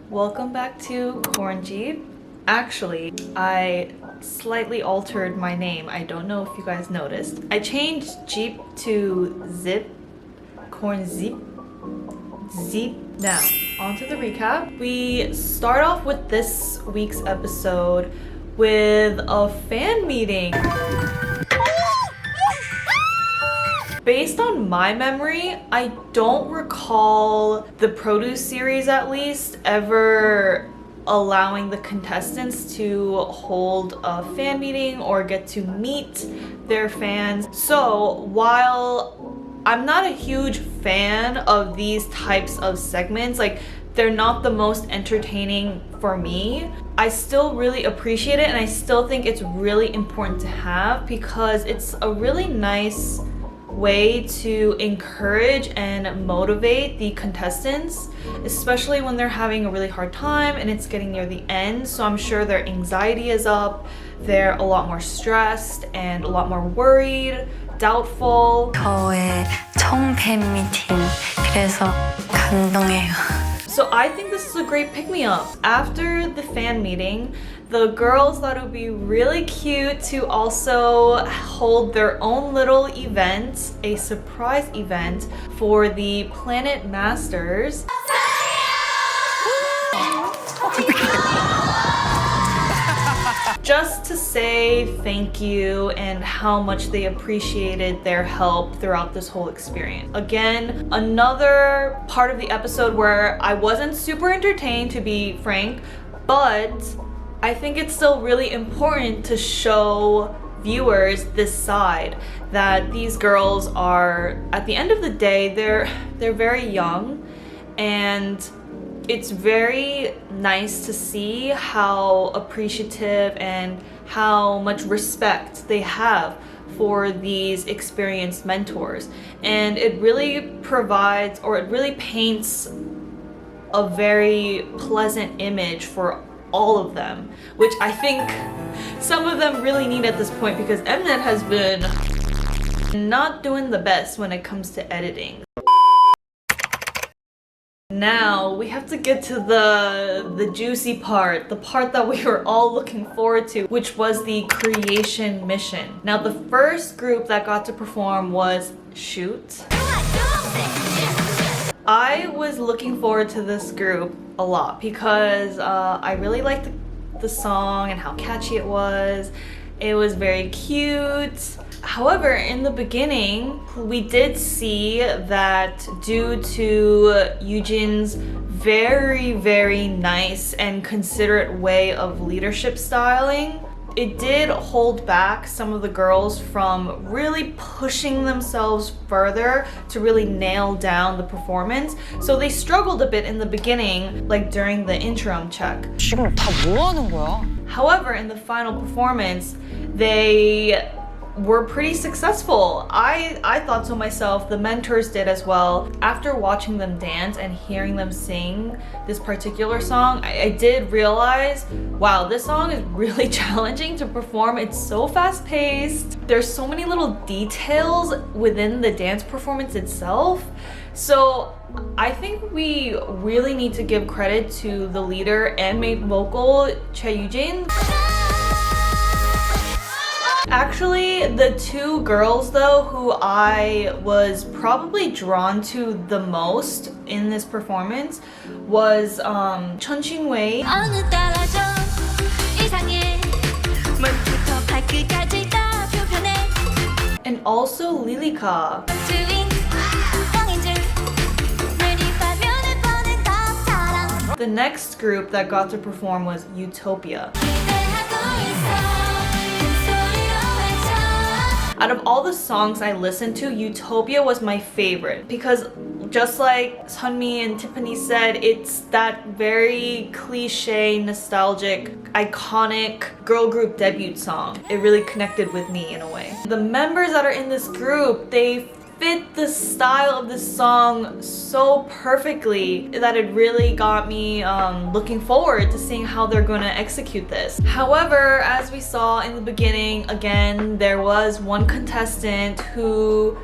Welcome back to cornzip. Actually, I slightly altered my name. I don't know if you guys noticed. I changed jeep to zip, cornzip, zip. Now, on to the recap. We start off with this week's episode with a fan meeting. Based on my memory, I don't recall the produce series at least ever allowing the contestants to hold a fan meeting or get to meet their fans. So while I'm not a huge fan of these types of segments, like they're not the most entertaining for me, I still really appreciate it and I still think it's really important to have because it's a really nice way to encourage and motivate the contestants, especially when they're having a really hard time and it's getting near the end. So I'm sure their anxiety is up, they're a lot more stressed and a lot more worried, doubtful. 저의 청 팬미팅, 그래서 감동해요. So I think this is a great pick-me-up. After the fan meeting, the girls thought it would be really cute to also hold their own little event, a surprise event for the Planet Masters. Just to say thank you and how much they appreciated their help throughout this whole experience. Again, another part of the episode where I wasn't super entertained, to be frank, but I think it's still really important to show viewers this side, that these girls are, at the end of the day, they're very young, and it's very nice to see how appreciative and how much respect they have for these experienced mentors. And it really provides, or it really paints a very pleasant image for all of them, which I think some of them really need at this point because Mnet has been not doing the best when it comes to editing. Now we have to get to the juicy part, the part that we were all looking forward to, which was the creation mission. Now the first group that got to perform was Shoot. I was looking forward to this group a lot because I really liked the song and how catchy it was. It was very cute. However, in the beginning, we did see that due to Eugene very, very nice and considerate way of leadership styling, it did hold back some of the girls from really pushing themselves further to really nail down the performance. So they struggled a bit in the beginning, like during the interim check. 지금 다 뭐 하는 거야? However, in the final performance, they were pretty successful. I thought so myself, the mentors did as well. After watching them dance and hearing them sing this particular song, I did realize, wow, this song is really challenging to perform. It's so fast-paced. There's so many little details within the dance performance itself. So I think we really need to give credit to the leader and main vocal, Eugene. Actually, the two girls though who I was probably drawn to the most in this performance was Chun Wei and also Lilika. The next group that got to perform was Utopia. Out of all the songs I listened to, Utopia was my favorite because just like Sunmi and Tiffany said, it's that very cliche, nostalgic, iconic girl group debut song. It really connected with me in a way. The members that are in this group, they fit the style of this song so perfectly that it really got me looking forward to seeing how they're gonna execute this. However, as we saw in the beginning, again, there was one contestant who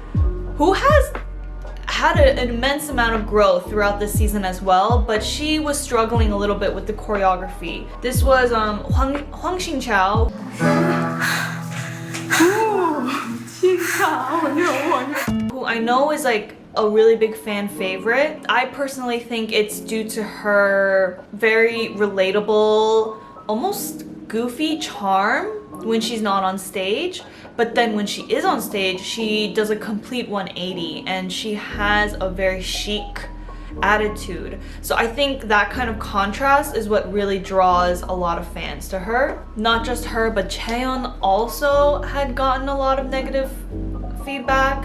had an immense amount of growth throughout this season as well, but she was struggling a little bit with the choreography. This was Huang Xingqiao. Who I know is like a really big fan favorite. I personally think it's due to her very relatable, almost goofy charm when she's not on stage. But then when she is on stage, she does a complete 180 and she has a very chic attitude. So I think that kind of contrast is what really draws a lot of fans to her. Not just her, but Chaeyeon also had gotten a lot of negative feedback.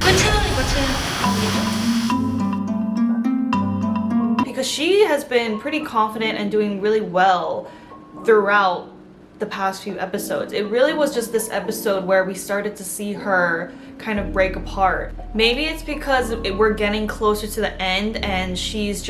Because she has been pretty confident and doing really well throughout the past few episodes. It really was just this episode where we started to see her kind of break apart. Maybe it's because we're getting closer to the end and it's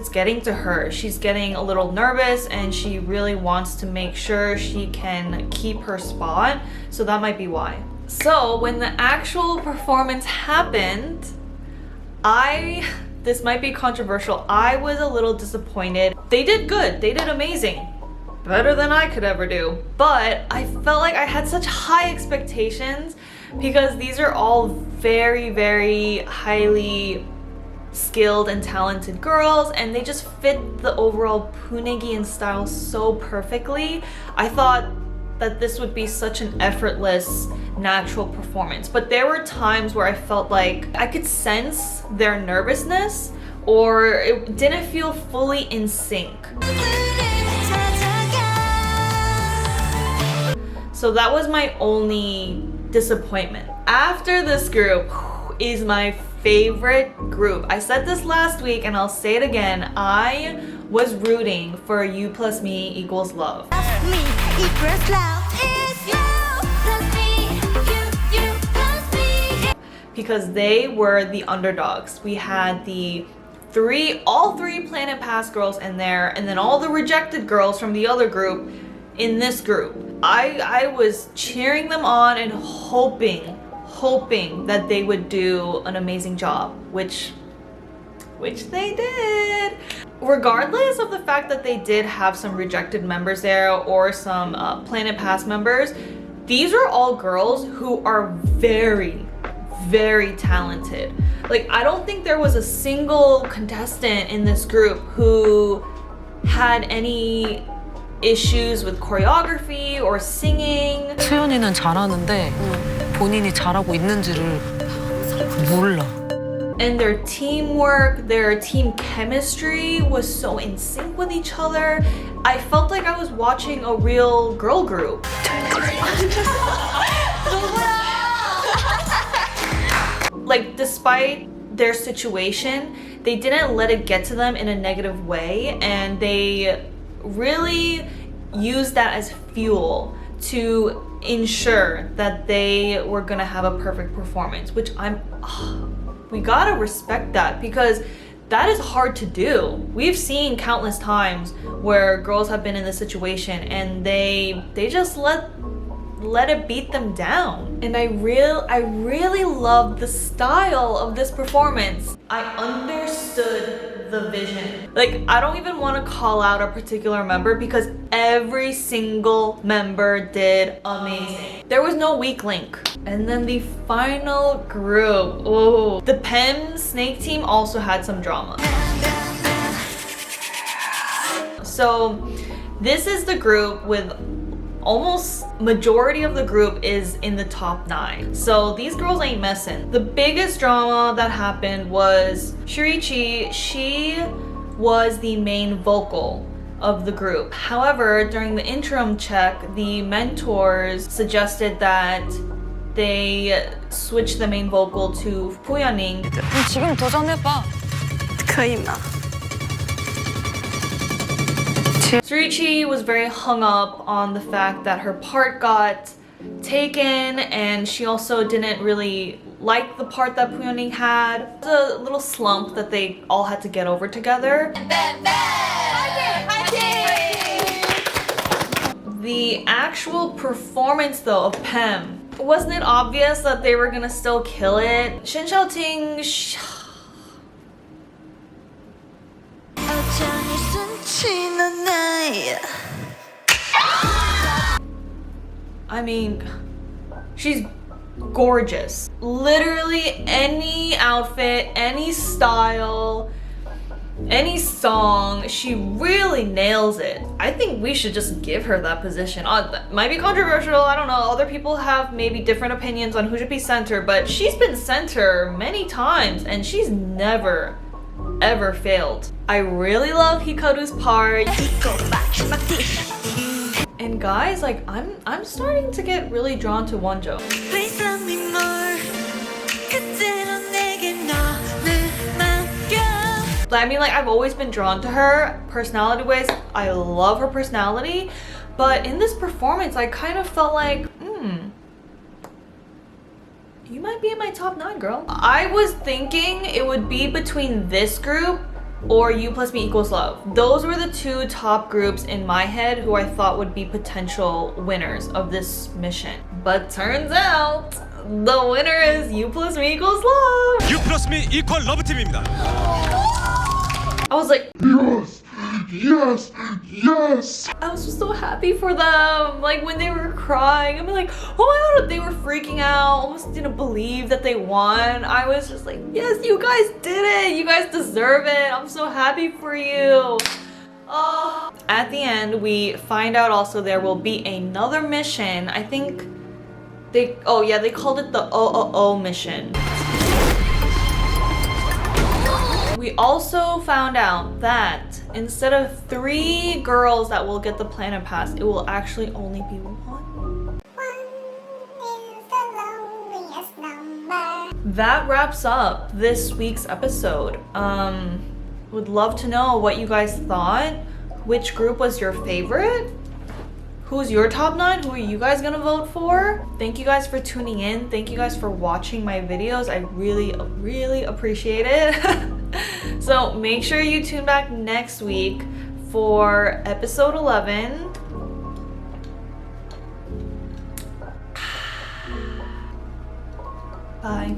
getting to her. She's getting a little nervous and she really wants to make sure she can keep her spot. So that might be why. So when the actual performance happened, this might be controversial, I was a little disappointed. They did good, they did amazing. Better than I could ever do. But I felt like I had such high expectations because these are all very, very highly skilled and talented girls and they just fit the overall Punegian style so perfectly. I thought that this would be such an effortless, natural performance. But there were times where I felt like I could sense their nervousness or it didn't feel fully in sync. So that was my only disappointment. After this group is my favorite group. I said this last week and I'll say it again. I was rooting for You Plus Me Equals Love. Because they were the underdogs. We had all three Planet Pass girls in there and then all the rejected girls from the other group in this group. I was cheering them on and hoping that they would do an amazing job, which they did. Regardless of the fact that they did have some rejected members there or some Planet Pass members, these are all girls who are very, very talented. Like, I don't think there was a single contestant in this group who had any issues with choreography or singing. 수연이는 잘하는데 본인이 잘하고 있는지를 몰라. And their teamwork, their team chemistry was so in sync with each other. I felt like I was watching a real girl group. Like, despite their situation, they didn't let it get to them in a negative way, and they really used that as fuel to ensure that they were gonna have a perfect performance, which we gotta respect that because that is hard to do. We've seen countless times where girls have been in this situation and they just let it beat them down. And I really loved the style of this performance. I understood the vision. Like, I don't even want to call out a particular member because every single member did amazing. There was no weak link. And then the final group, the PEM Snake team also had some drama. So this is the group with almost majority of the group is in the top 9. So these girls ain't messing. The biggest drama that happened was Shurichi. She was the main vocal of the group. However, during the interim check, the mentors suggested that they switch the main vocal to Puyaning. 지금 도전해봐. 可以吗？ Shurichi was very hung up on the fact that her part got taken and she also didn't really like the part that Puyaning had. It was a little slump that they all had to get over together. The actual performance though of PEM, wasn't it obvious that they were gonna still kill it? Shin Xiaoting. I mean, she's gorgeous. Literally any outfit, any style, any song, she really nails it. I think we should just give her that position. That might be controversial, I don't know. Other people have maybe different opinions on who should be center, but she's been center many times and she's never, ever failed. I really love Hikaru's part. And guys, like I'm starting to get really drawn to Wonjo. I mean, like, I've always been drawn to her personality-wise. I love her personality, but in this performance, I kind of felt like, you might be in my top 9, girl. I was thinking it would be between this group or You Plus Me Equals Love. Those were the 2 top groups in my head who I thought would be potential winners of this mission. But turns out, the winner is You Plus Me Equals Love. You Plus Me Equal Love 팀입니다. I was like, Yes! Yes! Yes! I was just so happy for them. Like when they were crying, I'm like, oh my god, they were freaking out, almost didn't believe that they won. I was just like, yes, you guys did it. You guys deserve it. I'm so happy for you. Oh. At the end, we find out also there will be another mission. I think they called it the OOO mission. We also found out that instead of 3 girls that will get the Planet Pass, it will actually only be 1. That wraps up this week's episode. Would love to know what you guys thought. Which group was your favorite? Who's your top 9? Who are you guys gonna vote for? Thank you guys for tuning in. Thank you guys for watching my videos. I really, really appreciate it. So make sure you tune back next week for episode 11. Bye.